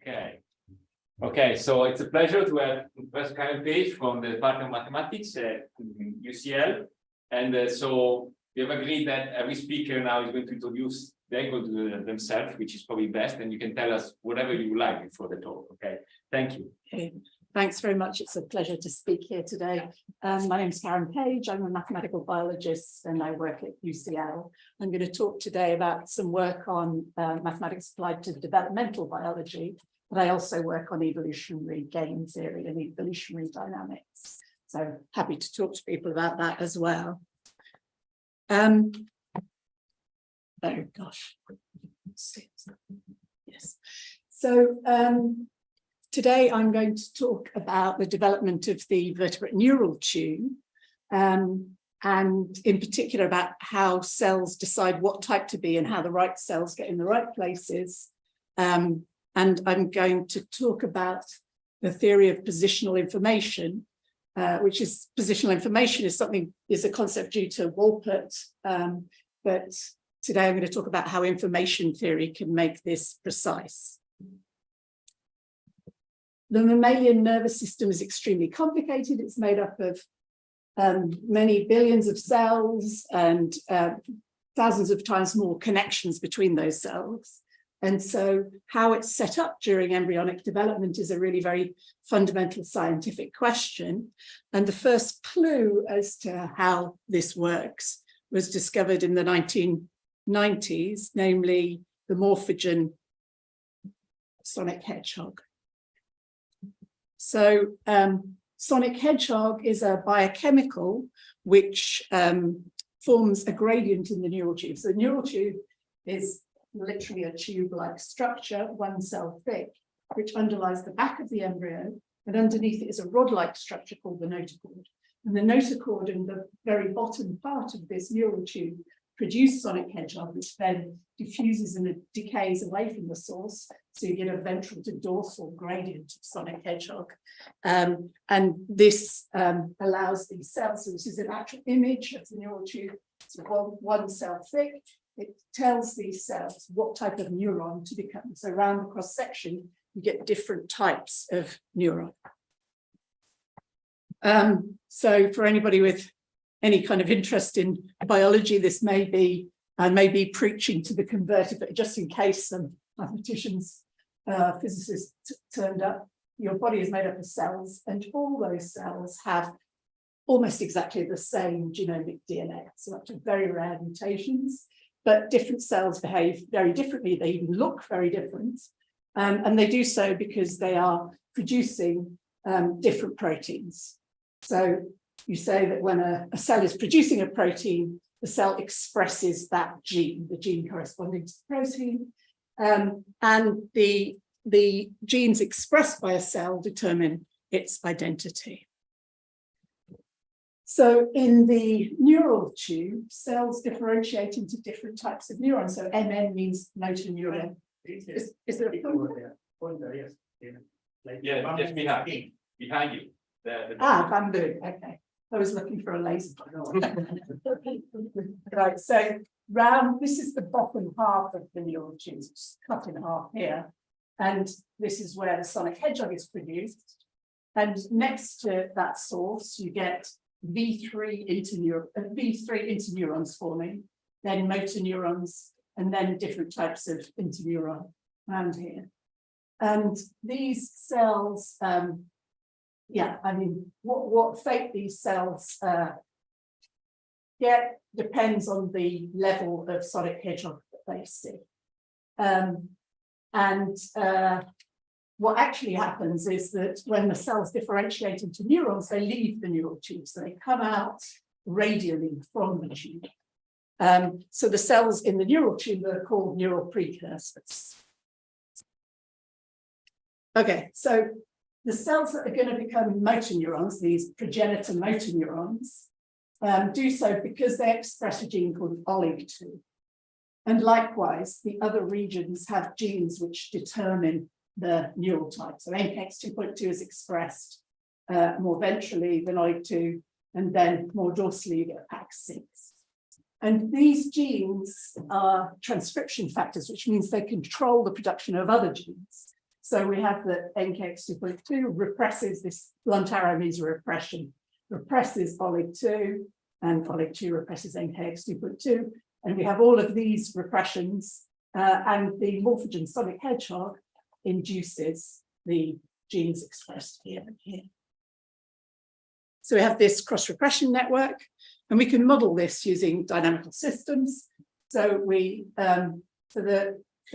Okay. Okay, so it's a pleasure to have Professor Karen Page from the Department of Mathematics at UCL. And so we have agreed that every speaker now is going to introduce themselves, which is probably best, and you can tell us whatever you like before the talk. Okay, thank you. Okay. Thanks very much. It's a pleasure to speak here today. My name is Karen Page. I'm a mathematical biologist and I work at UCL. I'm going to talk today about some work on mathematics applied to developmental biology, but I also work on evolutionary game theory and evolutionary dynamics. So happy to talk to people about that as well. Oh gosh. Yes. So today I'm going to talk about the development of the vertebrate neural tube, and in particular about how cells decide what type to be and how the right cells get in the right places. And I'm going to talk about the theory of positional information, which is positional information is a concept due to Wolpert, but today I'm going to talk about how information theory can make this precise. The mammalian nervous system is extremely complicated. It's made up of many billions of cells and thousands of times more connections between those cells. And so how it's set up during embryonic development is a really very fundamental scientific question. And the first clue as to how this works was discovered in the 1990s, namely the morphogen Sonic Hedgehog. So Sonic Hedgehog is a biochemical which forms a gradient in the neural tube. So the neural tube is literally a tube-like structure, one cell thick, which underlies the back of the embryo, and underneath it is a rod-like structure called the notochord. And the notochord in the very bottom part of this neural tube produce Sonic Hedgehog, which then diffuses and decays away from the source. So you get a ventral to dorsal gradient of Sonic Hedgehog. And this allows these cells, so this is an actual image of the neural tube, so one cell thick. It tells these cells what type of neuron to become. So around the cross section, you get different types of neuron. So for anybody with any kind of interest in biology, this may be, I may be preaching to the converted, but just in case some mathematicians, physicists turned up, your body is made up of cells, and all those cells have almost exactly the same genomic DNA, so up to very rare mutations, but different cells behave very differently. They even look very different, and they do so because they are producing different proteins. So you say that when a cell is producing a protein, the cell expresses that gene, the gene corresponding to the protein, and the genes expressed by a cell determine its identity. So in the neural tube, cells differentiate into different types of neurons. So MN means motor neuron. Is there a pointer? Pointer, yes. Yeah, just behind you. Bamboo, okay. I was looking for a laser. Right, so this is the bottom half of the neural tube, which is cut in half here. And this is where the Sonic Hedgehog is produced. And next to that source, you get V3 interneurons forming, then motor neurons, and then different types of interneuron around here. And these cells, what fate these cells get depends on the level of Sonic Hedgehog that they see. What actually happens is that when the cells differentiate into neurons, they leave the neural tube, so they come out radially from the tube. So the cells in the neural tube are called neural precursors. Okay, so the cells that are going to become motor neurons, these progenitor motor neurons, do so because they express a gene called OLIG2. And likewise, the other regions have genes which determine the neural type. So NKX 2.2 is expressed more ventrally than OLIG2, and then more dorsally you get PAX6. And these genes are transcription factors, which means they control the production of other genes. So we have the NKX 2.2 represses this blunt arrow means repression, represses OLIG2, and OLIG2 represses NKX 2.2. And we have all of these repressions, and the morphogen Sonic Hedgehog induces the genes expressed here and here. So we have this cross-repression network, and we can model this using dynamical systems. So we, for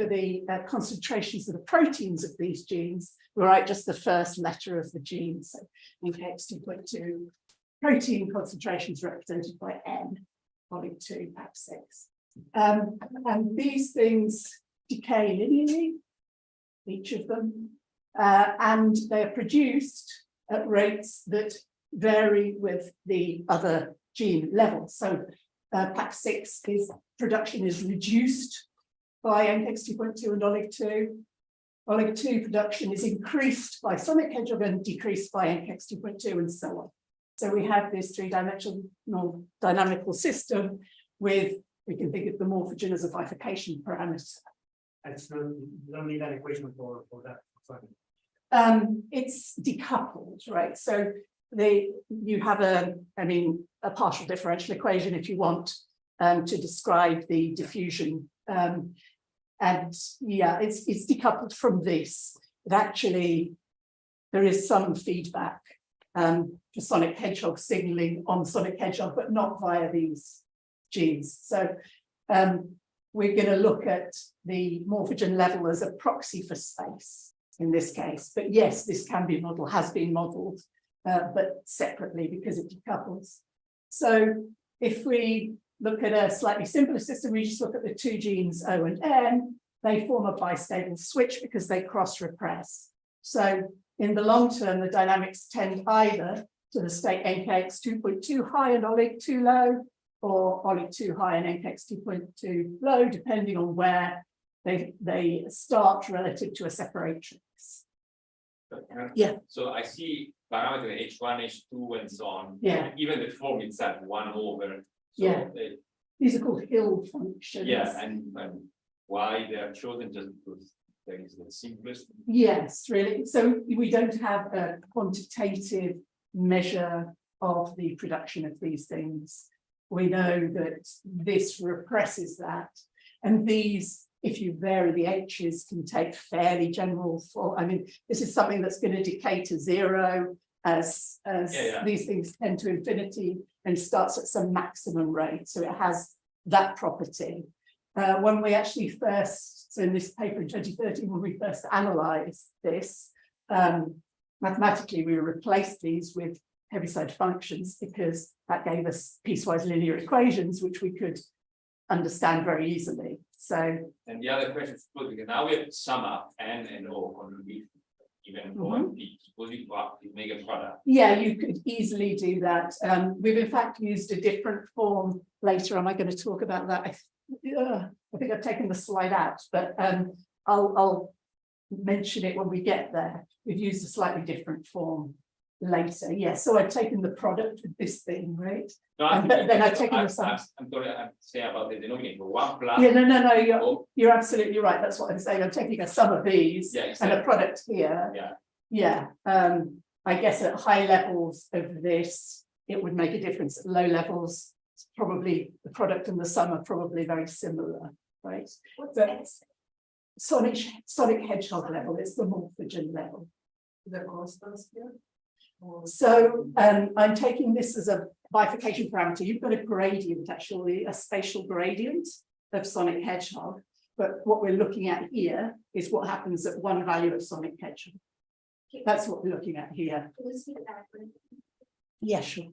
the concentrations of the proteins of these genes, we write just the first letter of the gene. So NKX 2.2 protein concentrations represented by N, OLIG2, PAP6. And these things decay linearly, each of them, and they are produced at rates that vary with the other gene levels. So PAP6 production is reduced by NKX 2.2 and OLIG2. OLIG2 production is increased by Sonic Hedgehog and decreased by NKX 2.2 and so on. So we have this three-dimensional dynamical system with, we can think of the morphogen as a bifurcation parameter. And so you don't need that equation for that. It's decoupled, right? So you have a partial differential equation if you want to describe the diffusion. And yeah, it's decoupled from this. But actually, there is some feedback for Sonic Hedgehog signaling on Sonic Hedgehog, but not via these genes. So we're going to look at the morphogen level as a proxy for space in this case. But yes, this can be modeled, has been modeled, but separately because it decouples. So if we look at a slightly simpler system, we just look at the two genes O and N, they form a bistable switch because they cross-repress. So in the long term, the dynamics tend either to the state NKX 2.2 high and OLIG2 low, or OLIG2 high and NKX 2.2 low, depending on where they start relative to a separatrix. Yeah. So I see parameter H1, H2, and so on. Yeah. Even the form itself, 1 over. So Yeah. These are called Hill functions. Yeah, and why they are chosen just because there is the simplest. Yes, really. So we don't have a quantitative measure of the production of these things. We know that this represses that. And these, if you vary the H's, can take fairly general form. I mean, this is something that's going to decay to zero as these things tend to infinity and starts at some maximum rate. So it has that property. When we actually first, so in this paper in 2013, when we first analyzed this, mathematically, we replaced these with Heaviside functions because that gave us piecewise linear equations, which we could understand very easily. So, and the other question is, because now we have sum up N and O on even O and P, suppose you make a product. Yeah, you could easily do that. We've in fact used a different form later. Am I going to talk about that? I think I've taken the slide out, but I'll mention it when we get there. We've used a slightly different form later. Yes, so I've taken the product with this thing, right? No, and then I've taken the sum. I'm going to say about the denominator 1 plus. Yeah, no, you're absolutely right. That's what I'm saying. I'm taking a sum of these and a product here. Yeah. I guess at high levels of this, it would make a difference. At low levels, it's probably the product and the sum are probably very similar, right? But Sonic Hedgehog level, it's the morphogen level. The constants here. So I'm taking this as a bifurcation parameter. You've got a gradient, actually, a spatial gradient of Sonic Hedgehog. But what we're looking at here is what happens at one value of Sonic Hedgehog. That's what we're looking at here. Yeah, sure.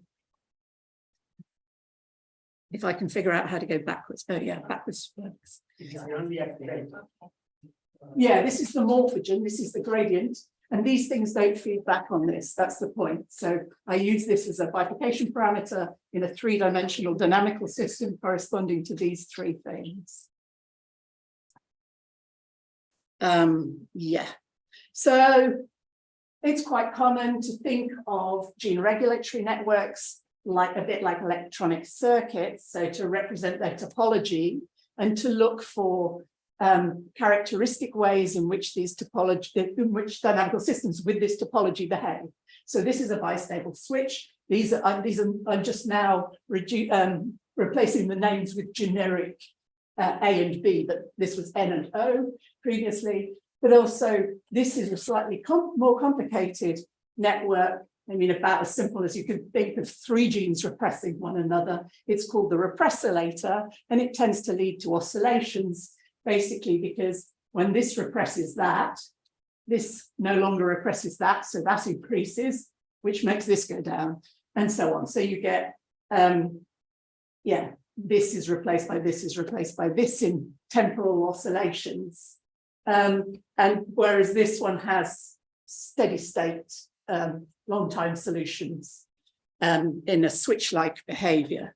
If I can figure out how to go backwards. Oh, yeah, backwards works. Yeah, this is the morphogen. This is the gradient. And these things don't feed back on this. That's the point. So I use this as a bifurcation parameter in a three-dimensional dynamical system corresponding to these three things. Yeah. So it's quite common to think of gene regulatory networks like a bit like electronic circuits. So to represent their topology and to look for characteristic ways in which these dynamical systems with this topology behave. So this is a bistable switch. These are just now replacing the names with generic A and B, but this was N and O previously. But also, this is a slightly more complicated network. I mean, about as simple as you can think of 3 genes repressing one another. It's called the repressilator, and it tends to lead to oscillations, basically because when this represses that, this no longer represses that, so that increases, which makes this go down, and so on. So you get, this is replaced by this in temporal oscillations. And whereas this one has steady state long time solutions in a switch-like behavior.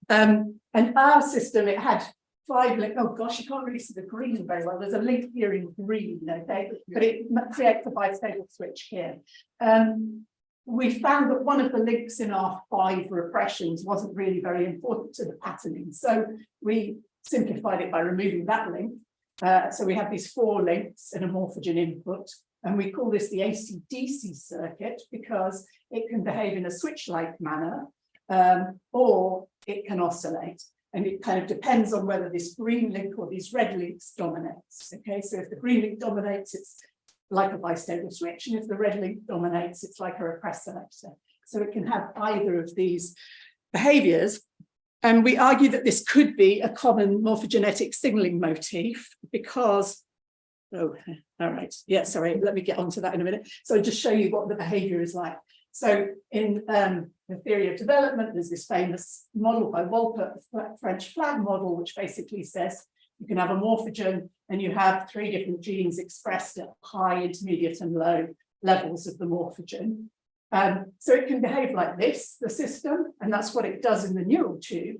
And our system, it had 5 links. Oh gosh, you can't really see the green very well. There's a link here in green, okay, but it creates a bistable switch here. We found that one of the links in our 5 repressions wasn't really very important to the patterning. So we simplified it by removing that link. So we have these 4 links and a morphogen input, and we call this the AC-DC circuit because it can behave in a switch-like manner, or it can oscillate. And it kind of depends on whether this green link or these red links dominates. Okay, so if the green link dominates, it's like a bistable switch, and if the red link dominates, it's like a repressilator. So it can have either of these behaviors. And we argue that this could be a common morphogenetic signaling motif because, oh, all right, yeah, sorry, let me get onto that in a minute. So I'll just show you what the behavior is like. So in the theory of development, there's this famous model by Wolpert, the French flag model, which basically says you can have a morphogen and you have 3 different genes expressed at high, intermediate, and low levels of the morphogen. So it can behave like this, the system, and that's what it does in the neural tube.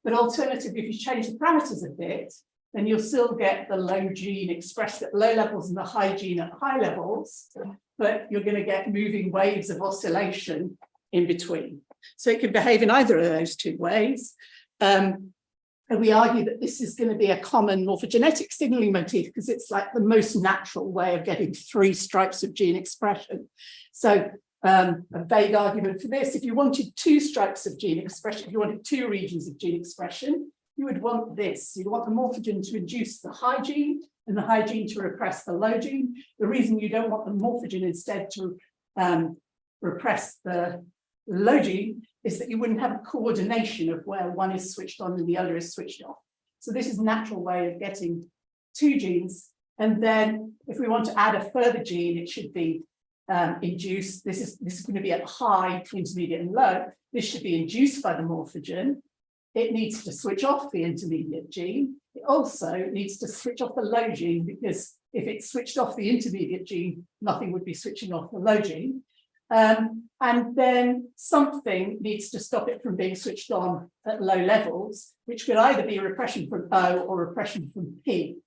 But alternatively, if you change the parameters a bit, then you'll still get the low gene expressed at low levels and the high gene at high levels, but you're going to get moving waves of oscillation in between. So it can behave in either of those 2 ways. And we argue that this is going to be a common morphogenetic signaling motif because it's like the most natural way of getting 3 stripes of gene expression. So a vague argument for this, if you wanted 2 stripes of gene expression, if you wanted 2 regions of gene expression, you would want this. You'd want the morphogen to induce the high gene and the high gene to repress the low gene. The reason you don't want the morphogen instead to repress the low gene is that you wouldn't have a coordination of where one is switched on and the other is switched off. So this is a natural way of getting 2 genes. And then if we want to add a further gene, it should be induced. This is going to be at high, intermediate, and low. This should be induced by the morphogen. It needs to switch off the intermediate gene. It also needs to switch off the low gene because if it switched off the intermediate gene, nothing would be switching off the low gene. And then something needs to stop it from being switched on at low levels, which could either be repression from O or repression from P.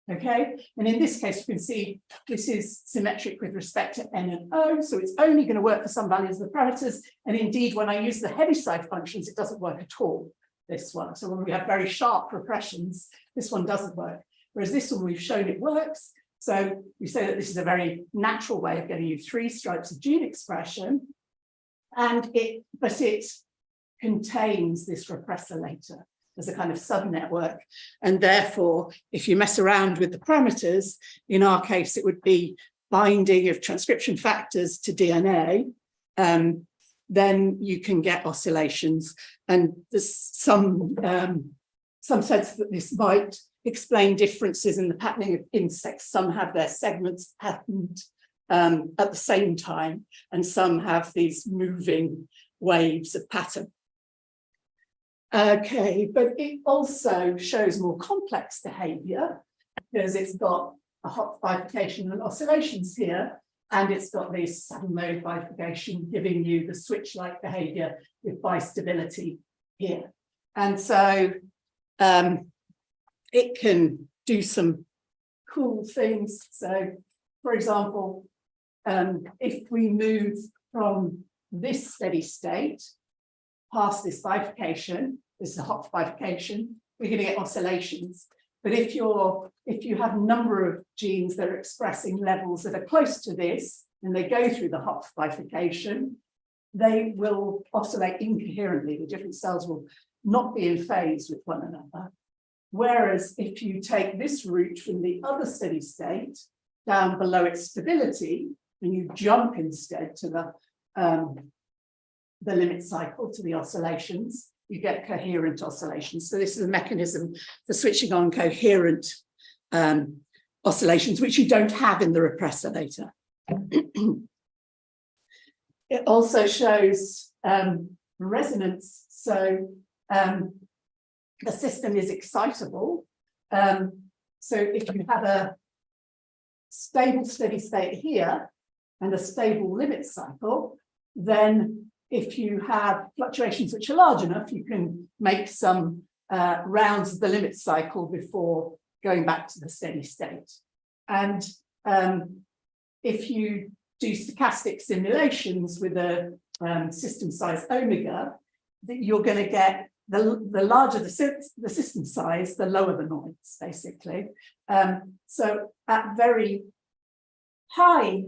Okay, and in this case, you can see this is symmetric with respect to N and O, so it's only going to work for some values of the parameters. And indeed, when I use the Heaviside functions, it doesn't work at all, this one. So when we have very sharp repressions, this one doesn't work. Whereas this one, we've shown it works. So we say that this is a very natural way of getting you 3 stripes of gene expression, but it contains this repressilator as a kind of subnetwork. And therefore, if you mess around with the parameters, in our case, it would be binding of transcription factors to DNA, then you can get oscillations. And there's some sense that this might explain differences in the patterning of insects. Some have their segments patterned at the same time, and some have these moving waves of pattern. Okay, but it also shows more complex behavior because it's got a hot bifurcation and oscillations here, and it's got this saddle mode bifurcation giving you the switch-like behavior with bistability here. And so it can do some cool things. So, for example, if we move from this steady state past this bifurcation, this is a hot bifurcation, we're going to get oscillations. But if if you have a number of genes that are expressing levels that are close to this, and they go through the Hopf bifurcation, they will oscillate incoherently. The different cells will not be in phase with one another. Whereas if you take this route from the other steady state down below its stability, and you jump instead to the limit cycle, to the oscillations, you get coherent oscillations. So this is a mechanism for switching on coherent oscillations, which you don't have in the repressor data. It also shows resonance. So the system is excitable. So if you have a stable steady state here and a stable limit cycle, then if you have fluctuations which are large enough, you can make some rounds of the limit cycle before going back to the steady state. And if you do stochastic simulations with a system size omega, that you're going to get the larger the system size, the lower the noise, basically. So at very high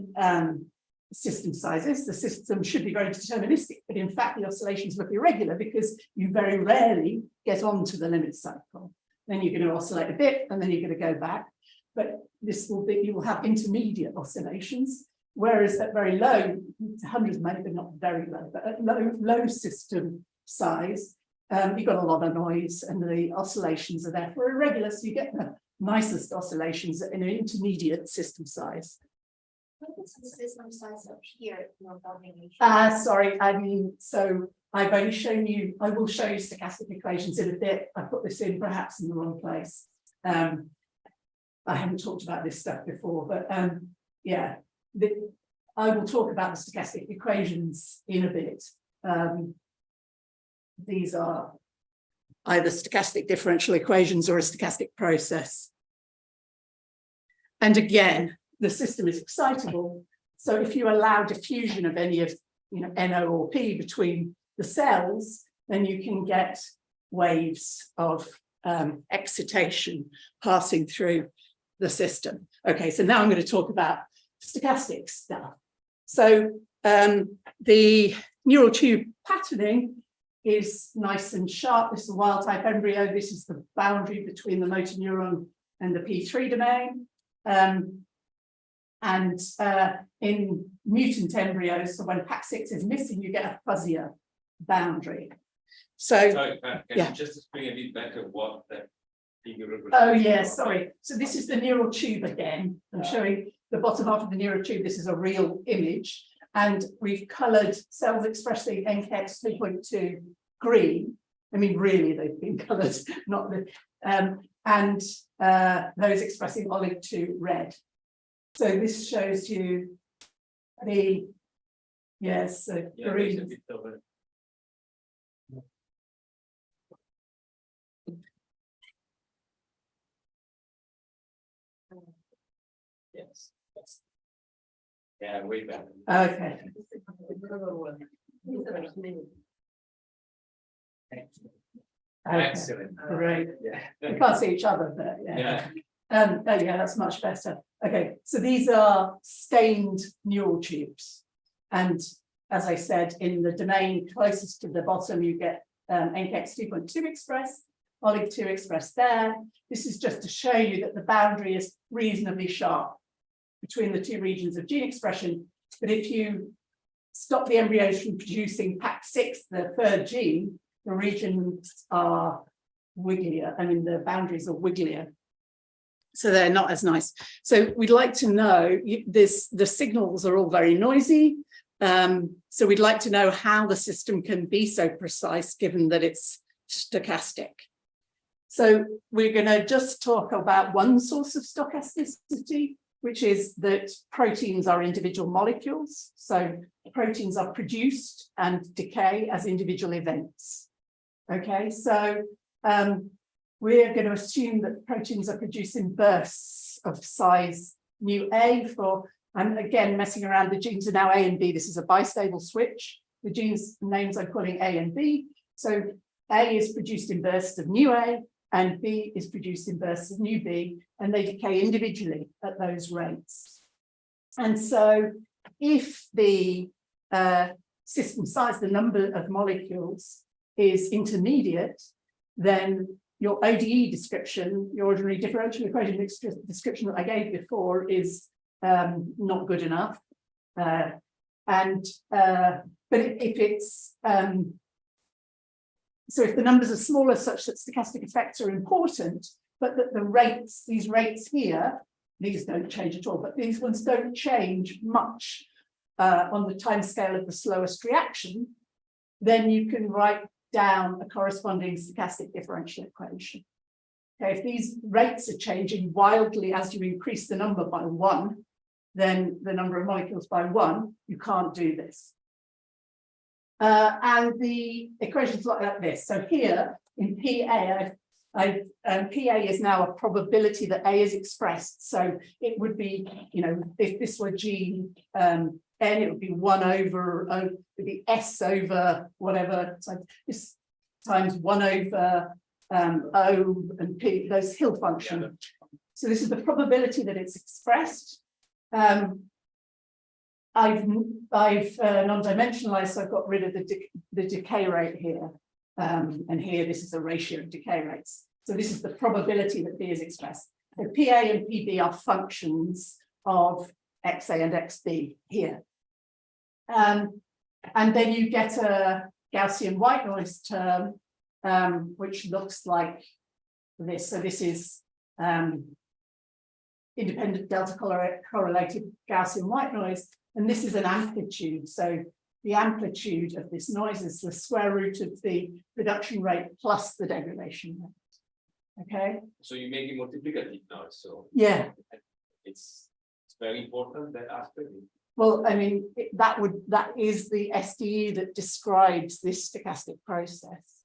system sizes, the system should be very deterministic, but in fact the oscillations look irregular because you very rarely get onto the limit cycle. Then you're going to oscillate a bit and then you're going to go back. But this will be, you will have intermediate oscillations, whereas at very low, hundreds maybe not very low, but at low system size, you've got a lot of noise and the oscillations are therefore irregular, so you get the nicest oscillations in an intermediate system size. What's the system size up here? Sorry, I mean, so I've only shown you, I will show you stochastic equations in a bit. I put this in perhaps in the wrong place. I haven't talked about this stuff before, but yeah, I will talk about the stochastic equations in a bit. These are either stochastic differential equations or a stochastic process. And again, the system is excitable. So if you allow diffusion of any of, NO or P between the cells, then you can get waves of excitation passing through the system. Okay, so now I'm going to talk about stochastic stuff. So the neural tube patterning is nice and sharp. This is a wild type embryo. This is the boundary between the motor neuron and the P3 domain. And in mutant embryos, so when PAC6 is missing, you get a fuzzier boundary. So, sorry, can yeah. you just explain a bit better what that figure represents? Oh, yeah, sorry. So this is the neural tube again. I'm showing the bottom half of the neural tube. This is a real image. And we've coloured cells expressing NKX 3.2 green. I mean, really, they've been coloured, not the, and those expressing olive 2 red. So this shows you the, yes, so Yeah, green. there's a bit of a- Yes. Yeah, way better. Okay. Excellent. Great. Yeah. We can't see each other, but yeah. Yeah. There you go, that's much better. Okay, so these are stained neural tubes. And as I said, in the domain closest to the bottom, you get NKX 2.2 expressed, olive 2 expressed there. This is just to show you that the boundary is reasonably sharp between the two regions of gene expression. But if you stop the embryos from producing PAC6, the third gene, the regions are wigglier. I mean, the boundaries are wigglier. So they're not as nice. So we'd like to know, the signals are all very noisy. So we'd like to know how the system can be so precise given that it's stochastic. So we're going to just talk about one source of stochasticity, which is that proteins are individual molecules. So proteins are produced and decay as individual events. Okay, so we're going to assume that proteins are produced in bursts of size mu A for, and again, messing around, the genes are now A and B. This is a bistable switch. The genes names I'm calling A and B. So A is produced in bursts of mu A, and B is produced in bursts of new B, and they decay individually at those rates. And so if the system size, the number of molecules, is intermediate, then your ODE description, your ordinary differential equation description that I gave before, is not good enough. But if it's so if the numbers are smaller such that stochastic effects are important, but that the rates, these rates here, these don't change at all, but these ones don't change much on the time scale of the slowest reaction, then you can write down a corresponding stochastic differential equation. Okay, if these rates are changing wildly as you increase the number by 1, then the number of molecules by 1, you can't do this. And the equations look like this. So here in PA, PA is now a probability that A is expressed. So it would be, you know, if this were G N, it would be 1 over, it would be S over whatever. So this times 1 over O and P, those Hill function. Yeah. So this is the probability that it's expressed. I've non-dimensionalized, so I've got rid of the decay rate here. And here, this is a ratio of decay rates. So this is the probability that B is expressed. The PA and PB are functions of XA and XB here. And then you get a Gaussian white noise term, which looks like this. So this is independent delta correlated Gaussian white noise. And this is an amplitude. So the amplitude of this noise is the square root of the production rate plus the degradation rate. Okay. So you make it multiplicative now. So yeah, it's very important, that aspect. Well, I mean, that is the SDE that describes this stochastic process.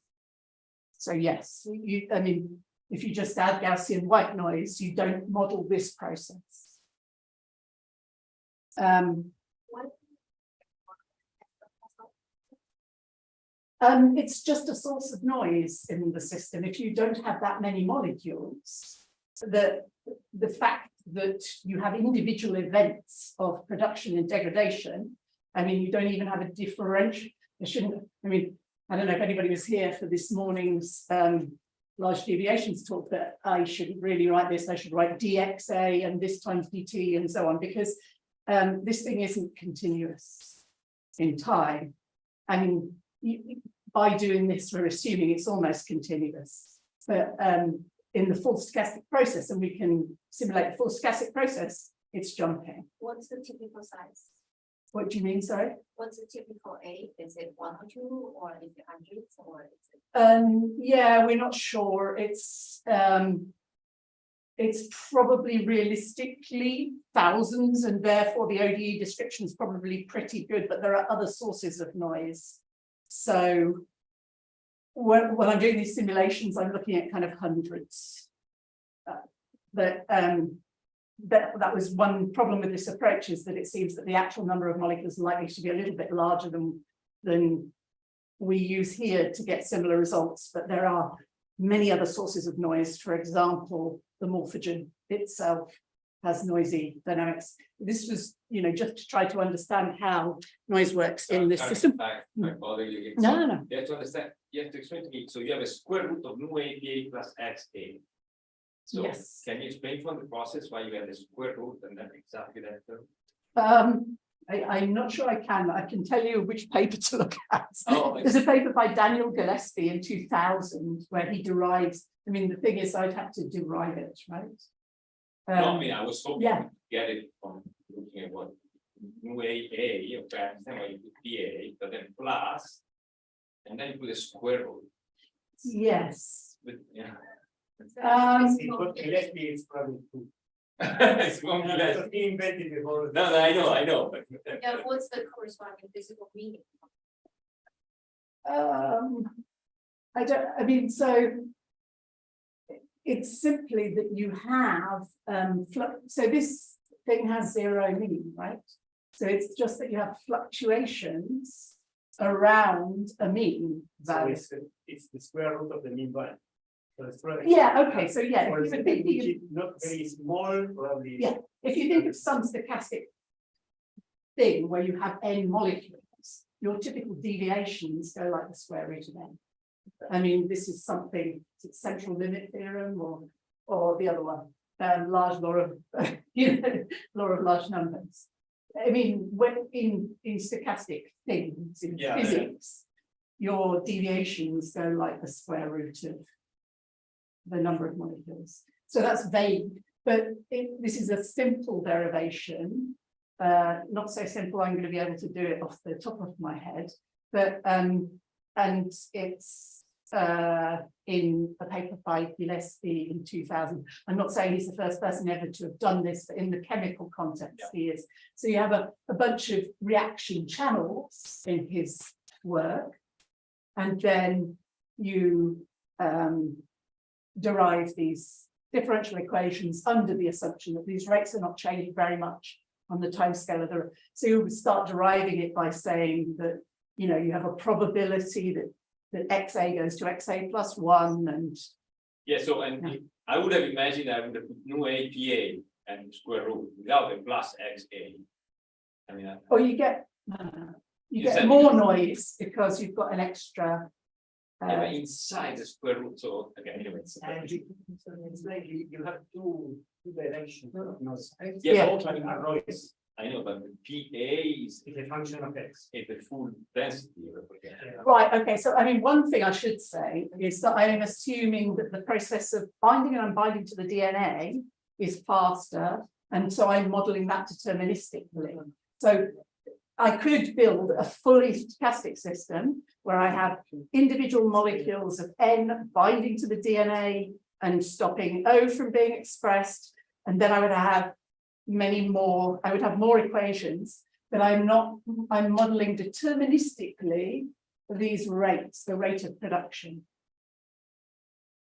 So yes, I mean, if you just add Gaussian white noise, you don't model this process. It's just a source of noise in the system. If you don't have that many molecules, the fact that you have individual events of production and degradation, I mean, you don't even have a differential. I mean, I don't know if anybody was here for this morning's large deviations talk, but I shouldn't really write this. I should write dxa and this times dt and so on, because this thing isn't continuous in time. I mean, by doing this, we're assuming it's almost continuous. But in the full stochastic process, and we can simulate the full stochastic process, it's jumping. What's the typical size? What do you mean, sorry? What's the typical A? Is it 1 or 2, or is it hundreds, or is it? Yeah, we're not sure. It's probably realistically thousands, and therefore the ODE description is probably pretty good, but there are other sources of noise. So when I'm doing these simulations, I'm looking at kind of hundreds. That was one problem with this approach, is that it seems that the actual number of molecules is likely to be a little bit larger than we use here to get similar results. But there are many other sources of noise. For example, the morphogen itself has noisy dynamics. This was, you know, just to try to understand how noise works in this system. No. You have to understand, you have to explain to me. So you have a square root of nu APA plus XA. So yes. Can you explain from the process why you have the square root and then exactly that term? I'm not sure I can. I can tell you which paper to look at. Oh, there's a paper by Daniel Gillespie in 2000 where he derives. I mean, the thing is, I'd have to derive it, right? No, I mean, I was hoping to get it from looking at what nu AA, okay, then you put PA, but then plus, and then you put a square root. Yes. But, yeah. Gillespie is probably 2. It's wrong. He invented the whole. No, I know. But, Yeah, what's the corresponding physical meaning? I mean, so it's simply that you have so this thing has 0 mean, right? So it's just that you have fluctuations around a mean value. So it's the square root of the mean value. So it's probably- Yeah, okay, so yeah, Or if is you it were thinking which is not very small, probably. Yeah. if you think of some stochastic thing where you have n molecules, your typical deviations go like the square root of n. I mean, this is something, is it central limit theorem or the other one, large law of, law of large numbers. I mean, when in stochastic things in Yeah, physics, your deviations go like the square root of the number of molecules. So that's vague, but this is a simple derivation. Not so simple, I'm going to be able to do it off the top of my head, but and it's in a paper by Gillespie in 2000. I'm not saying he's the first person ever to have done this, but in the chemical context he is. So you have a bunch of reaction channels in his work, and then you derive these differential equations under the assumption that these rates are not changing very much on the timescale of the. So you would start deriving it by saying that, you know, you have a probability that XA goes to XA plus 1 and. Yeah, so I would have imagined I would have put nu A PA and square root without the plus XA. I mean, Or you get said more because- noise because you've got an extra. yeah, but inside the square root, so okay, anyway. And it's like you have two directions. No, Yeah, Yeah. but also noise I know, but the PA is is a function of x. the full density. Right, okay, so I mean, one thing I should say is that I am assuming that the process of binding and unbinding to the DNA is faster, and so I'm modeling that deterministically. So I could build a fully stochastic system where I have individual molecules of N binding to the DNA and stopping O from being expressed, and then I would have many more, I would have more equations, but I'm modeling deterministically these rates, the rate of production.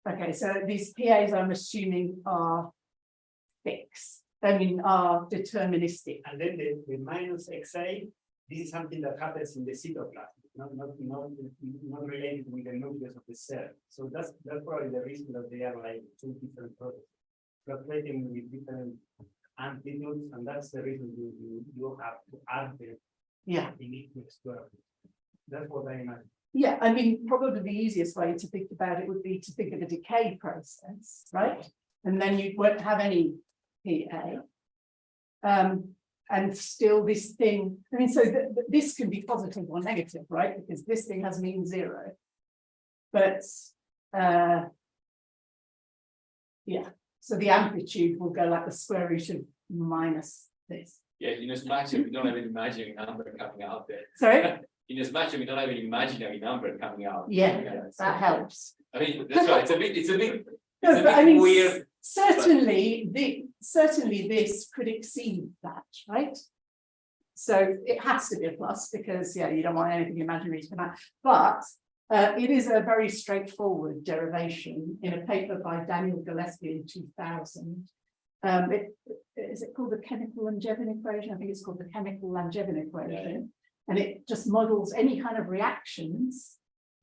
Okay, so these PAs I'm assuming are fixed, I mean are deterministic. And then the minus XA, this is something that happens in the cytoplasm, not related with the nucleus of the cell. So that's probably the reason that they are like two different products, fluctuating with different amplitudes, and that's the reason you have to add the uniqueness square. That's what I imagine. Yeah, I mean, probably the easiest way to think about it would be to think of a decay process, right? And then you won't have any PA. And still this thing, I mean, so this can be positive or negative, right? Because this thing has mean 0. But yeah, so the amplitude will go like the square root of minus this. Yeah, in as much as we don't have an imaginary number coming out there. Sorry? In as much as we don't have an imaginary number coming out. Yeah, that helps. I mean, that's right. It's a bit No, but I mean, weird. certainly this could exceed that, right? So it has to be a plus because you don't want anything imaginary to come out. But it is a very straightforward derivation in a paper by Daniel Gillespie in 2000. Is it called the chemical Langevin equation? I think it's called the chemical Langevin equation. And it just models any kind of reactions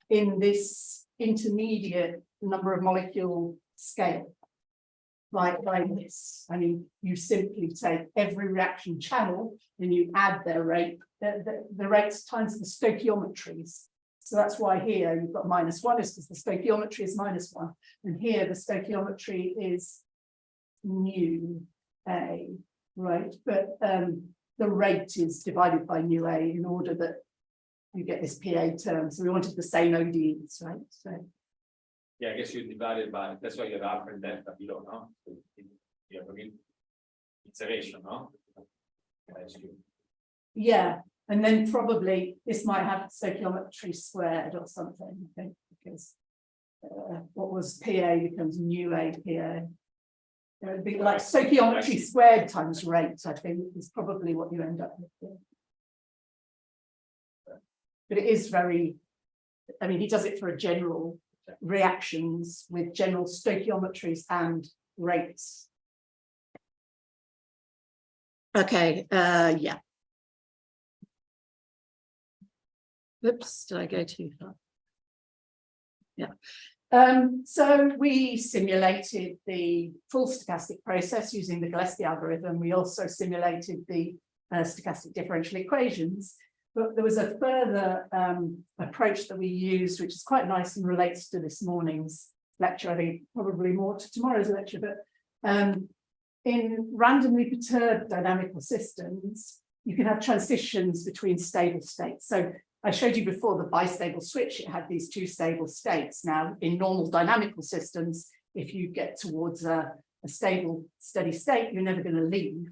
in this intermediate number of molecule scale. Like this. I mean, you simply take every reaction channel and you add their rate, the rates times the stoichiometries. So that's why here you've got -1 is because the stoichiometry is -1. And here the stoichiometry is mu A, right? But the rate is divided by mu A in order that you get this PA term. So we wanted the same ODEs, right? So Yeah, I guess you divide it by, that's why you have upper and delta below, no? So you have a real iteration, no? yeah, and then probably this might have stoichiometry squared or something, I think, because what was PA becomes mu A PA. It would be like stoichiometry squared times rate, I think, is probably what you end up with here. But it is very, I mean, he does it for a general reactions with general stoichiometries and rates. Okay, yeah. Oops, did I go too far? Yeah. So we simulated the full stochastic process using the Gillespie algorithm. We also simulated the stochastic differential equations. But there was a further approach that we used, which is quite nice and relates to this morning's lecture, I think probably more to tomorrow's lecture, but in randomly perturbed dynamical systems, you can have transitions between stable states. So I showed you before the bistable switch, it had these two stable states. Now, in normal dynamical systems, if you get towards a stable, steady state, you're never going to leave.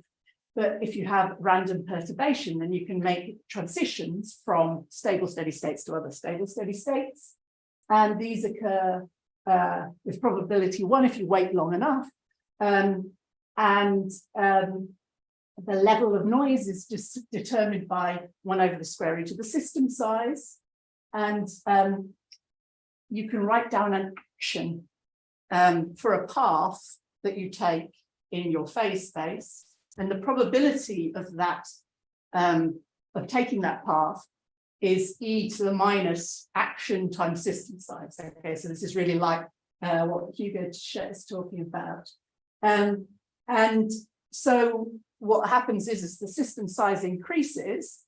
But if you have random perturbation, then you can make transitions from stable, steady states to other stable, steady states. And these occur with probability 1 if you wait long enough. The level of noise is just determined by 1 over the square root of the system size. And you can write down an action for a path that you take in your phase space. And the probability of that, of taking that path is e to the minus action times system size. Okay, so this is really like what Hugo is talking about. And so what happens is as the system size increases,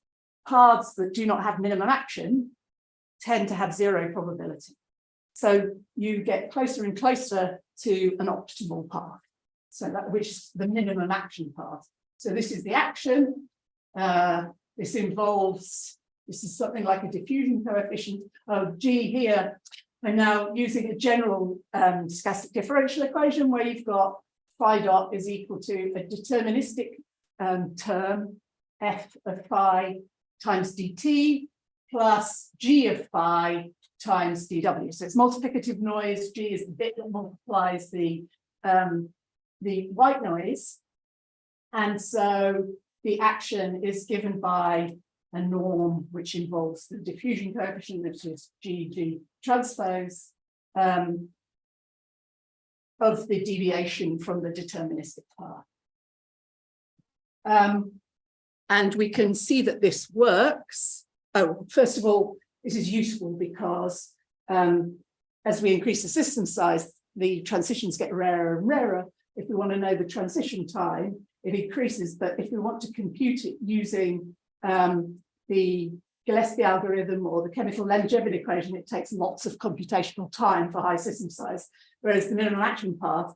paths that do not have minimum action tend to have 0 probability. So you get closer and closer to an optimal path. So that, which is the minimum action path. So this is the action. This involves, this is something like a diffusion coefficient of G here. I'm now using a general stochastic differential equation where you've got phi dot is equal to a deterministic term f of phi times dt plus g of phi times dw. So it's multiplicative noise. G is the bit that multiplies the white noise. And so the action is given by a norm which involves the diffusion coefficient, which is G transpose of the deviation from the deterministic path. And we can see that this works. Oh, first of all, this is useful because as we increase the system size, the transitions get rarer and rarer. If we want to know the transition time, it increases. But if we want to compute it using the Gillespie algorithm or the chemical longevity equation, it takes lots of computational time for high system size, whereas the minimum action path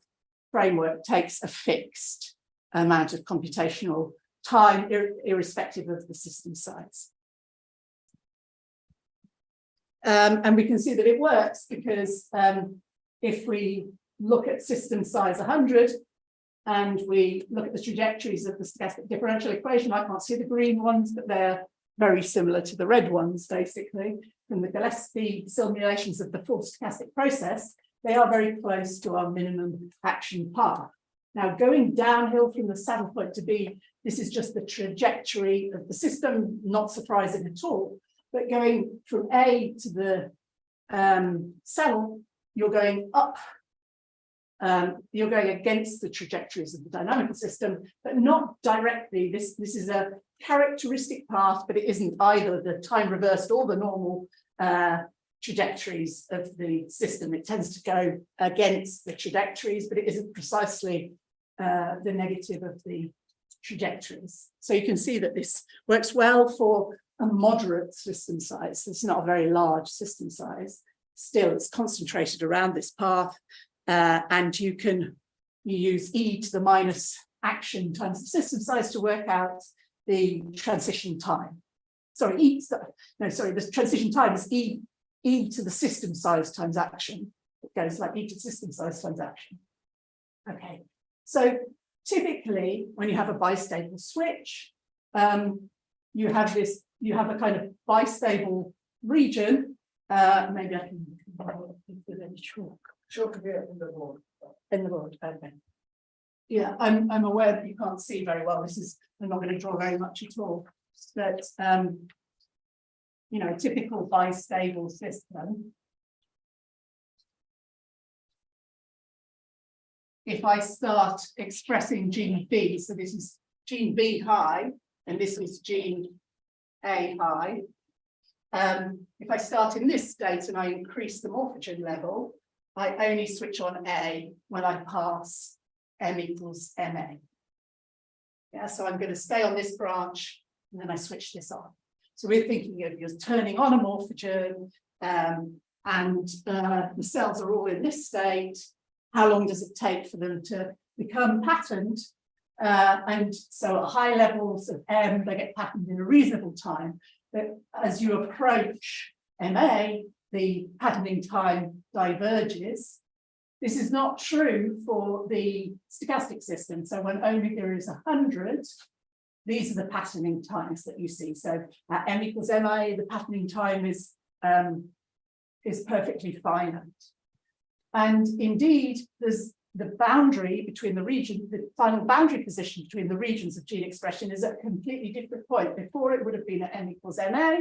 framework takes a fixed amount of computational time, irrespective of the system size. And we can see that it works because if we look at system size 100 and we look at the trajectories of the stochastic differential equation, I can't see the green ones, but they're very similar to the red ones, basically. From the Gillespie simulations of the full stochastic process, they are very close to our minimum action path. Now, going downhill from the saddle point to B, this is just the trajectory of the system, not surprising at all. But going from A to the saddle, you're going up. You're going against the trajectories of the dynamical system, but not directly. This is a characteristic path, but it isn't either the time reversed or the normal trajectories of the system. It tends to go against the trajectories, but it isn't precisely the negative of the trajectories. So you can see that this works well for a moderate system size. It's not a very large system size. Still, it's concentrated around this path. And you use e to the minus action times the system size to work out the transition time. Sorry, the transition time is e to the system size times action. It goes like e to the system size times action. Okay, so typically when you have a bistable switch, you have a kind of bistable region. Maybe I can with any chalk. Chalk here in the board. In the board, okay. Yeah, I'm aware that you can't see very well. I'm not going to draw very much at all. But you know, a typical bistable system. If I start expressing gene B, so this is gene B high, and this is gene A high. If I start in this state and I increase the morphogen level, I only switch on A when I pass M equals MA. Yeah, so I'm going to stay on this branch and then I switch this on. So we're thinking of you're turning on a morphogen and the cells are all in this state. How long does it take for them to become patterned? And so at high levels of M, they get patterned in a reasonable time. But as you approach MA, the patterning time diverges. This is not true for the stochastic system. So when omega is 100, these are the patterning times that you see. So at M equals MA, the patterning time is perfectly finite. And indeed, there's the boundary between the region, the final boundary position between the regions of gene expression is at a completely different point. Before it would have been at M equals MA,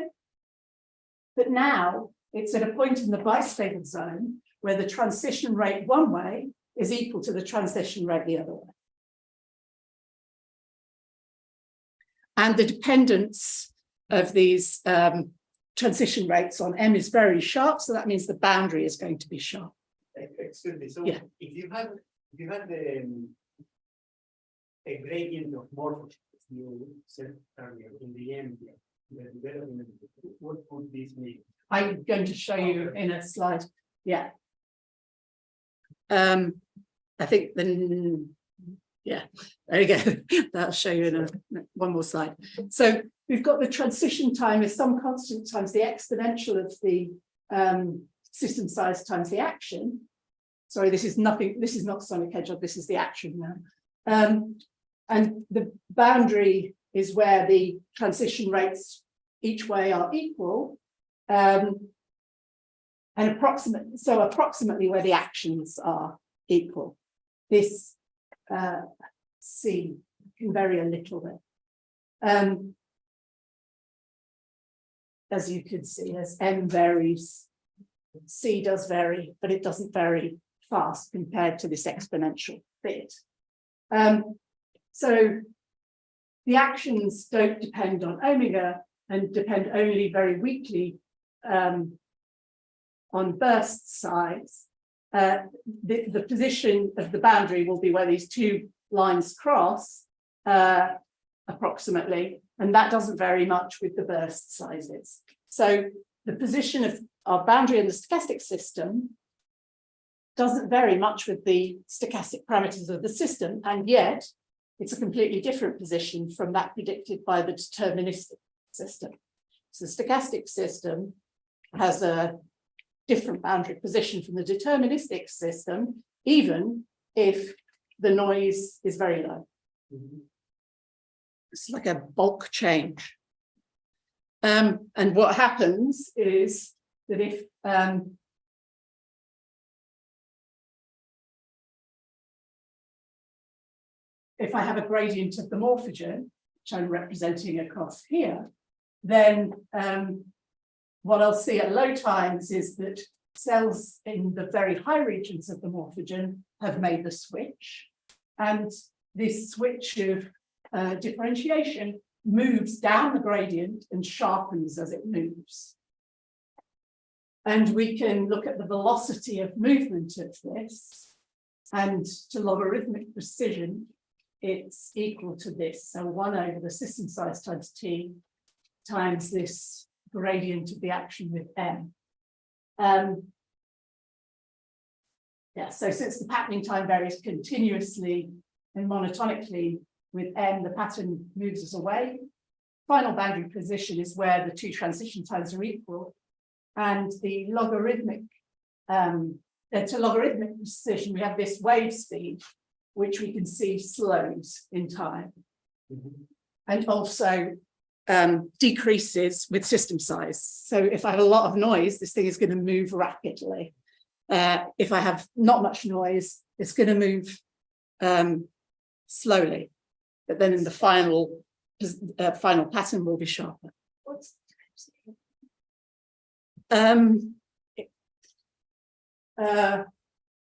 but now it's at a point in the bistable zone where the transition rate one way is equal to the transition rate the other way. And the dependence of these transition rates on M is very sharp, so that means the boundary is going to be sharp. Excuse me. So Yeah. if you had a gradient of morphogens you said earlier in the end, the development, what would this mean? I'm going to show you in a slide. Yeah. I think then, yeah, there you go. That'll show you in one more slide. So we've got the transition time is some constant times the exponential of the system size times the action. Sorry, this is nothing, this is not Sonic Hedgehog, this is the action now. And the boundary is where the transition rates each way are equal. And approximately where the actions are equal. This C can vary a little bit. As you can see, as M varies, C does vary, but it doesn't vary fast compared to this exponential bit. So the actions don't depend on omega and depend only very weakly on burst size. The position of the boundary will be where these two lines cross approximately, and that doesn't vary much with the burst sizes. So the position of our boundary in the stochastic system doesn't vary much with the stochastic parameters of the system, and yet it's a completely different position from that predicted by the deterministic system. So the stochastic system has a different boundary position from the deterministic system, even if the noise is very low. It's like a bulk change. And what happens is that if I have a gradient of the morphogen, which I'm representing across here, then what I'll see at low times is that cells in the very high regions of the morphogen have made the switch. And this switch of differentiation moves down the gradient and sharpens as it moves. And we can look at the velocity of movement of this, and to logarithmic precision, it's equal to this. So 1 over the system size times t times this gradient of the action with M. Yeah, so since the patterning time varies continuously and monotonically with M, the pattern moves us away. Final boundary position is where the two transition times are equal, and the logarithmic, to logarithmic precision, we have this wave speed, which we can see slows in time, and also decreases with system size. So if I have a lot of noise, this thing is going to move rapidly. If I have not much noise, it's going to move slowly, but then in the final pattern will be sharper.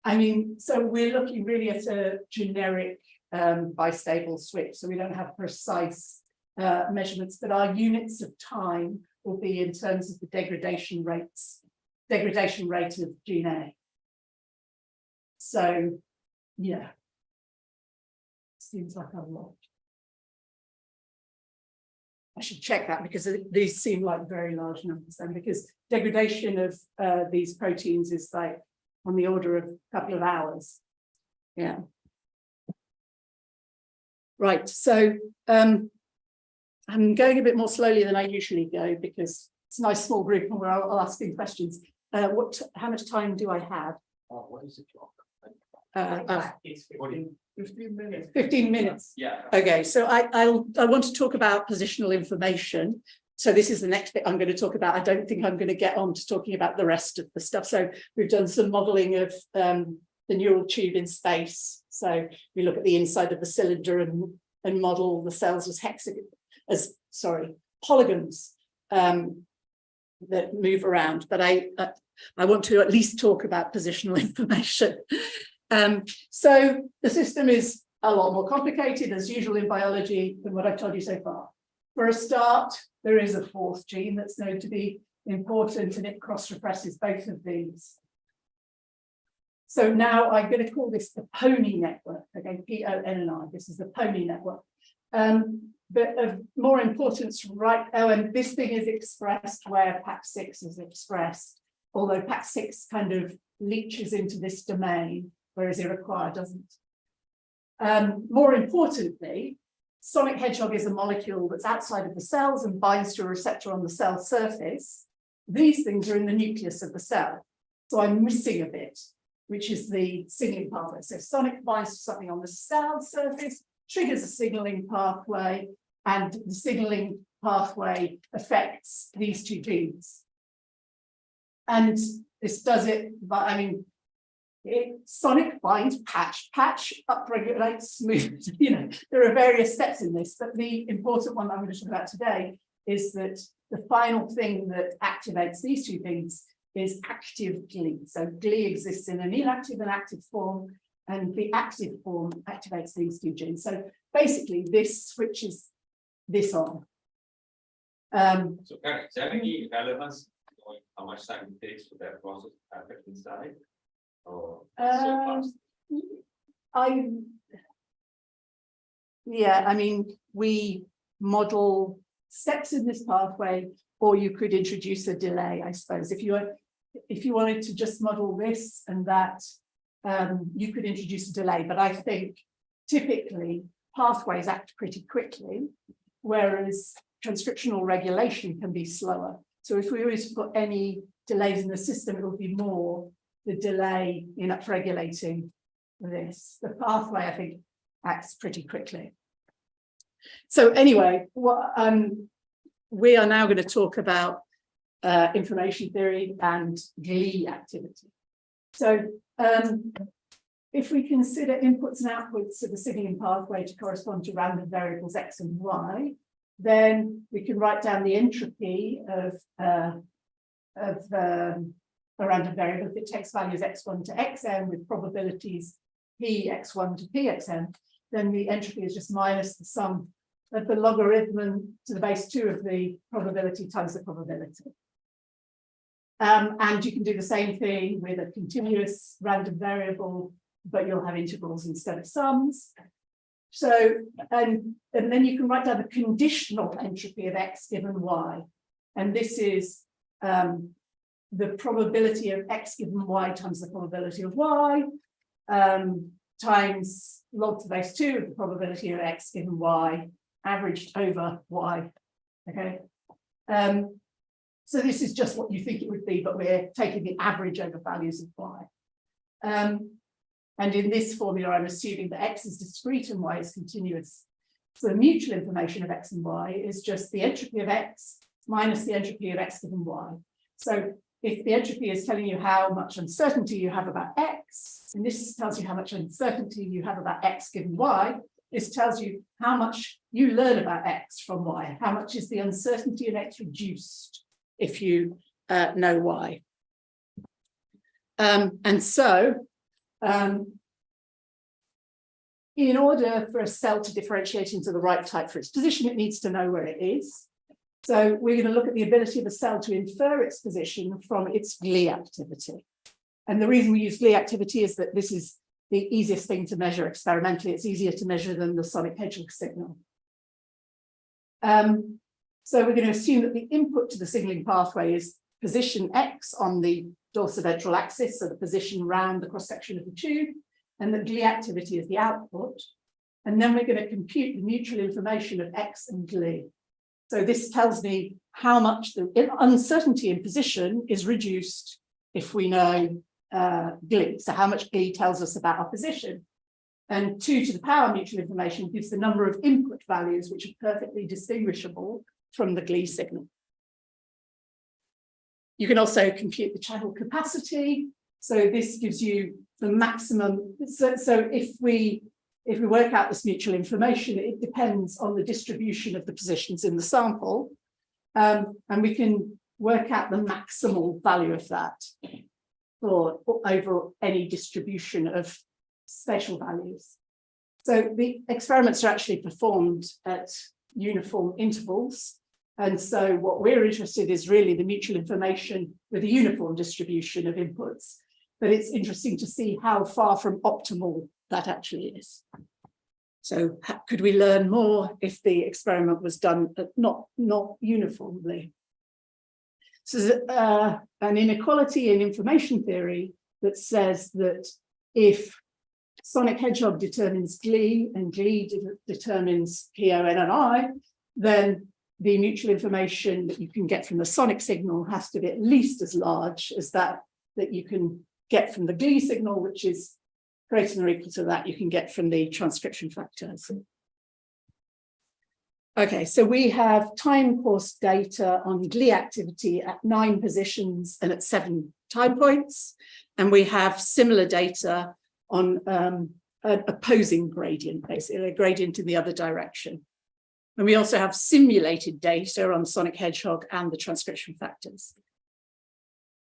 I mean, so we're looking really at a generic bistable switch, so we don't have precise measurements, but our units of time will be in terms of the degradation rate of gene A. So, yeah. Seems like a lot. I should check that because these seem like very large numbers then, because degradation of these proteins is like on the order of a couple of hours. Yeah. Right, so I'm going a bit more slowly than I usually go because it's a nice small group and we're all asking questions. How much time do I have? What is the clock? It's 15 minutes. 15 minutes. Yeah. Okay, so I want to talk about positional information. So this is the next bit I'm going to talk about. I don't think I'm going to get on to talking about the rest of the stuff. So we've done some modeling of the neural tube in space. So we look at the inside of the cylinder and model the cells as polygons that move around. But I want to at least talk about positional information. So the system is a lot more complicated as usual in biology than what I've told you so far. For a start, there is a fourth gene that's known to be important and it cross-represses both of these. So now I'm going to call this the pony network, okay, P-O-N-N-I, this is the pony network. But of more importance, right, and this thing is expressed where PAC6 is expressed, although PAC6 kind of leaches into this domain, whereas Iroquois doesn't. More importantly, Sonic Hedgehog is a molecule that's outside of the cells and binds to a receptor on the cell surface. These things are in the nucleus of the cell. So I'm missing a bit, which is the signaling pathway. So Sonic binds to something on the cell surface, triggers a signaling pathway, and the signaling pathway affects these two genes. And this does it by, Sonic binds, patch upregulates, smooth, there are various steps in this, but the important one that I'm going to talk about today is that the final thing that activates these two things is active glee. So glee exists in an inactive and active form, and the active form activates these two genes. So basically this switches this on. So Karen, is there any relevance knowing how much time it takes for that process to happen inside? Or so fast? We model steps in this pathway, or you could introduce a delay, I suppose. If you wanted to just model this and that, you could introduce a delay. But I think typically pathways act pretty quickly, whereas transcriptional regulation can be slower. So if we were to put any delays in the system, it would be more the delay in upregulating this. The pathway, I think, acts pretty quickly. So anyway, we are now going to talk about information theory and glee activity. So if we consider inputs and outputs of the signaling pathway to correspond to random variables x and y, then we can write down the entropy of a random variable. If it takes values x1 to xn with probabilities px1 to pxn, then the entropy is just minus the sum of the logarithm to the base 2 of the probability times the probability. And you can do the same thing with a continuous random variable, but you'll have integrals instead of sums. So, and then you can write down the conditional entropy of x given y. And this is the probability of x given y times the probability of y, times log to the base 2 of the probability of x given y, averaged over y. Okay. So this is just what you think it would be, but we're taking the average over values of y. And in this formula, I'm assuming that x is discrete and y is continuous. So the mutual information of x and y is just the entropy of x minus the entropy of x given y. So if the entropy is telling you how much uncertainty you have about x, and this tells you how much uncertainty you have about x given y, this tells you how much you learn about x from y. How much is the uncertainty of x reduced if you know y. And so, in order for a cell to differentiate into the right type for its position, it needs to know where it is. So we're going to look at the ability of a cell to infer its position from its glee activity. And the reason we use glee activity is that this is the easiest thing to measure experimentally. It's easier to measure than the Sonic Hedgehog signal. So we're going to assume that the input to the signaling pathway is position X on the dorsiventral axis, so the position around the cross-section of the tube, and that glee activity is the output. And then we're going to compute the mutual information of X and glee. So this tells me how much the uncertainty in position is reduced if we know glee. So how much glee tells us about our position. And 2 to the power mutual information gives the number of input values, which are perfectly distinguishable from the glee signal. You can also compute the channel capacity. So this gives you the maximum. So if we work out this mutual information, it depends on the distribution of the positions in the sample. And we can work out the maximal value of that for over any distribution of spatial values. So the experiments are actually performed at uniform intervals. And so what we're interested in is really the mutual information with a uniform distribution of inputs. But it's interesting to see how far from optimal that actually is. So could we learn more if the experiment was done not uniformly? So there's an inequality in information theory that says that if Sonic Hedgehog determines glee and glee determines PON and I, then the mutual information that you can get from the sonic signal has to be at least as large as that you can get from the glee signal, which is greater than or equal to that you can get from the transcription factors. Okay, so we have time course data on glee activity at 9 positions and at 7 time points. And we have similar data on an opposing gradient, basically a gradient in the other direction. And we also have simulated data on Sonic Hedgehog and the transcription factors.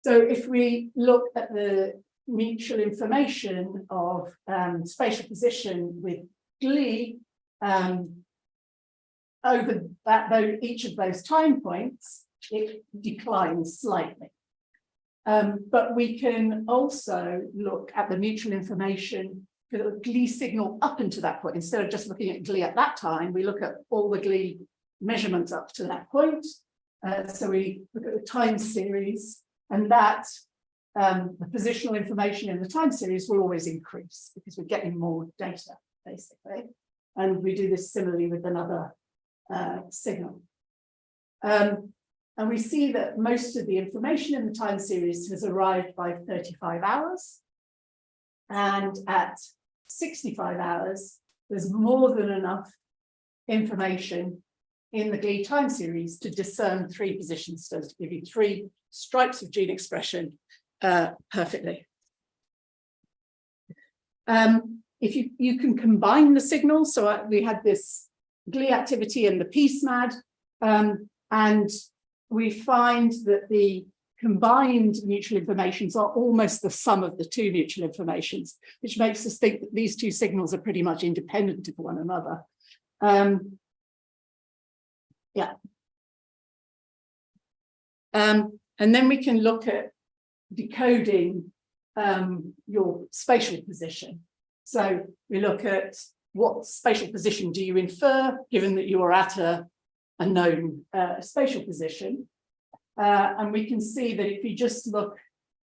So if we look at the mutual information of spatial position with glee over each of those time points, it declines slightly. But we can also look at the mutual information for the glee signal up into that point. Instead of just looking at glee at that time, we look at all the glee measurements up to that point. So we look at the time series, and that the positional information in the time series will always increase because we're getting more data, basically. And we do this similarly with another signal. And we see that most of the information in the time series has arrived by 35 hours. And at 65 hours, there's more than enough information in the glee time series to discern 3 position states, to give you 3 stripes of gene expression perfectly. If you can combine the signals, so we had this glee activity and the PSMAD, and we find that the combined mutual informations are almost the sum of the 2 mutual informations, which makes us think that these 2 signals are pretty much independent of one another. And then we can look at decoding your spatial position. So we look at what spatial position do you infer, given that you are at a known spatial position. And we can see that if you just look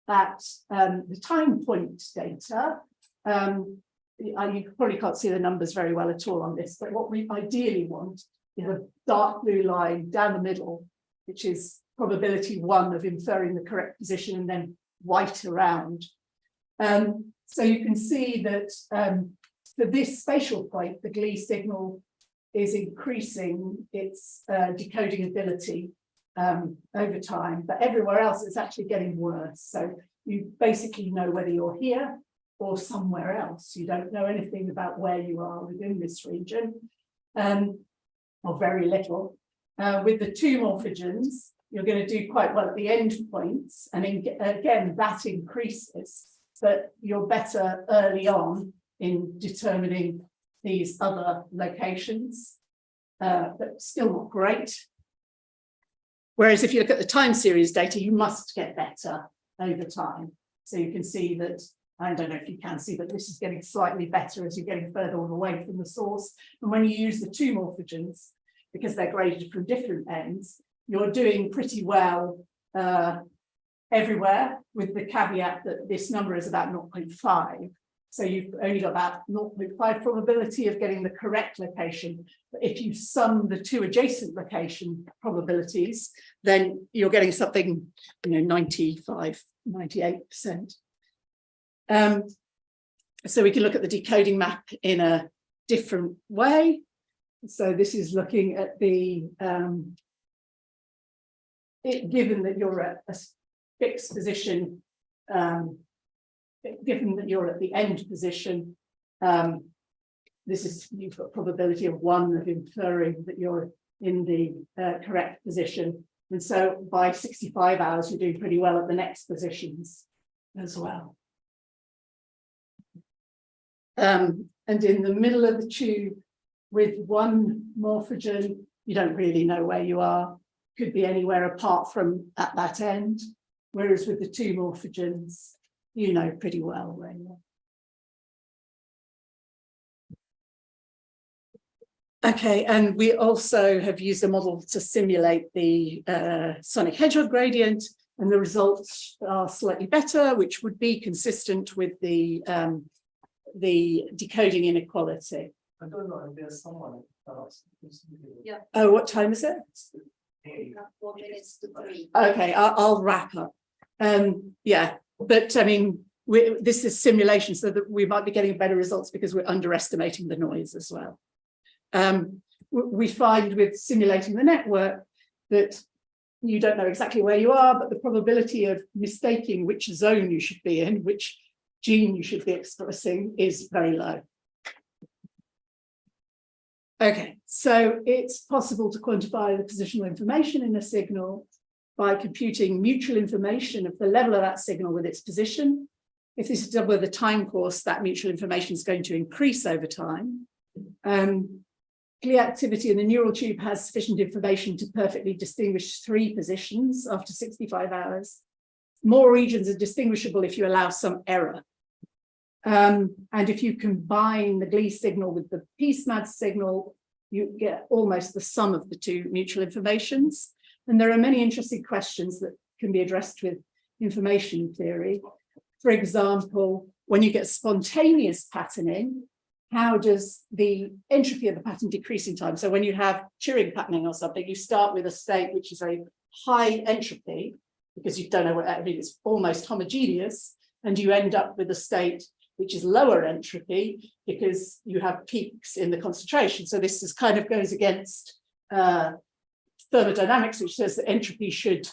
at the time point data, you probably can't see the numbers very well at all on this, but what we ideally want is a dark blue line down the middle, which is probability 1 of inferring the correct position, and then white around. So you can see that for this spatial point, the glee signal is increasing its decoding ability over time, but everywhere else it's actually getting worse. So you basically know whether you're here or somewhere else. You don't know anything about where you are within this region, or very little. With the 2 morphogens, you're going to do quite well at the end points, and again that increases, but you're better early on in determining these other locations, but still not great. Whereas if you look at the time series data, you must get better over time. So you can see that, I don't know if you can see, but this is getting slightly better as you're getting further away from the source. And when you use the two morphogens, because they're graded from different ends, you're doing pretty well everywhere, with the caveat that this number is about 0.5. So you've only got about 0.5 probability of getting the correct location. But if you sum the two adjacent location probabilities, then you're getting something, 95, 98%. So we can look at the decoding map in a different way. So this is looking at the, given that you're at a fixed position, given that you're at the end position, this is, you've got probability of 1 of inferring that you're in the correct position. And so by 65 hours, you're doing pretty well at the next positions as well. And in the middle of the tube with one morphogen, you don't really know where you are. Could be anywhere apart from at that end. Whereas with the two morphogens, you know pretty well where you are. Okay, and we also have used a model to simulate the Sonic Hedgehog gradient, and the results are slightly better, which would be consistent with the decoding inequality. I don't know if there's someone else. Yeah. Oh, what time is it? 4 minutes to 3. Okay, I'll wrap up. Yeah, but I mean, this is simulation, so that we might be getting better results because we're underestimating the noise as well. We find with simulating the network that you don't know exactly where you are, but the probability of mistaking which zone you should be in, which gene you should be expressing, is very low. Okay, so it's possible to quantify the positional information in a signal by computing mutual information of the level of that signal with its position. If this is done with a time course, that mutual information is going to increase over time. Glee activity in the neural tube has sufficient information to perfectly distinguish 3 positions after 65 hours. More regions are distinguishable if you allow some error. And if you combine the Glee signal with the PSMAD signal, you get almost the sum of the 2 mutual informations. And there are many interesting questions that can be addressed with information theory. For example, when you get spontaneous patterning, how does the entropy of the pattern decrease in time? So when you have Turing patterning or something, you start with a state which is a high entropy, because you don't know what that means, it's almost homogeneous, and you end up with a state which is lower entropy because you have peaks in the concentration. So this is kind of goes against thermodynamics, which says that entropy should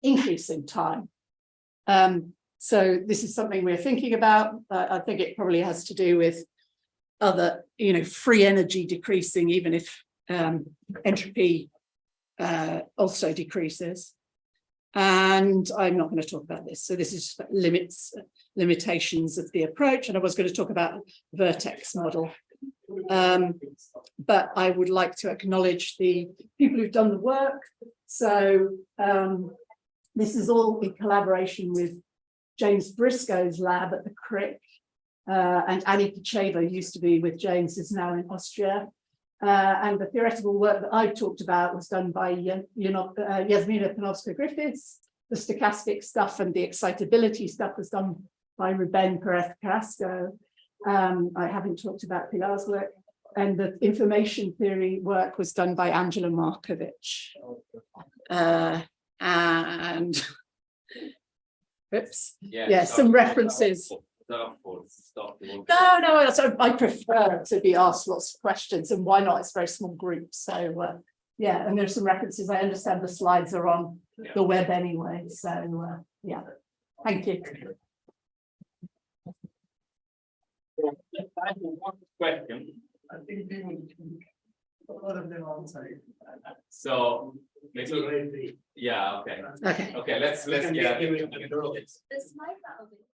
increase in time. So this is something we're thinking about. I think it probably has to do with other, free energy decreasing, even if entropy also decreases. And I'm not going to talk about this. So this is limitations of the approach. And I was going to talk about vertex model. But I would like to acknowledge the people who've done the work. So this is all in collaboration with James Briscoe's lab at the Crick, and Annie Picheva used to be with James, is now in Austria. And the theoretical work that I've talked about was done by Yasmina Panofska-Griffiths. The stochastic stuff and the excitability stuff was done by Ruben Perez Carrasco. I haven't talked about Pilar's work. And the information theory work was done by Angela Markovich. And oops, yeah, some references. No, I prefer to be asked lots of questions, and why not? It's a very small group. So yeah, and there's some references. I understand the slides are on the web anyway. So yeah, thank you. One question. I think a lot of them are outside. So maybe, yeah, okay. Let's The slide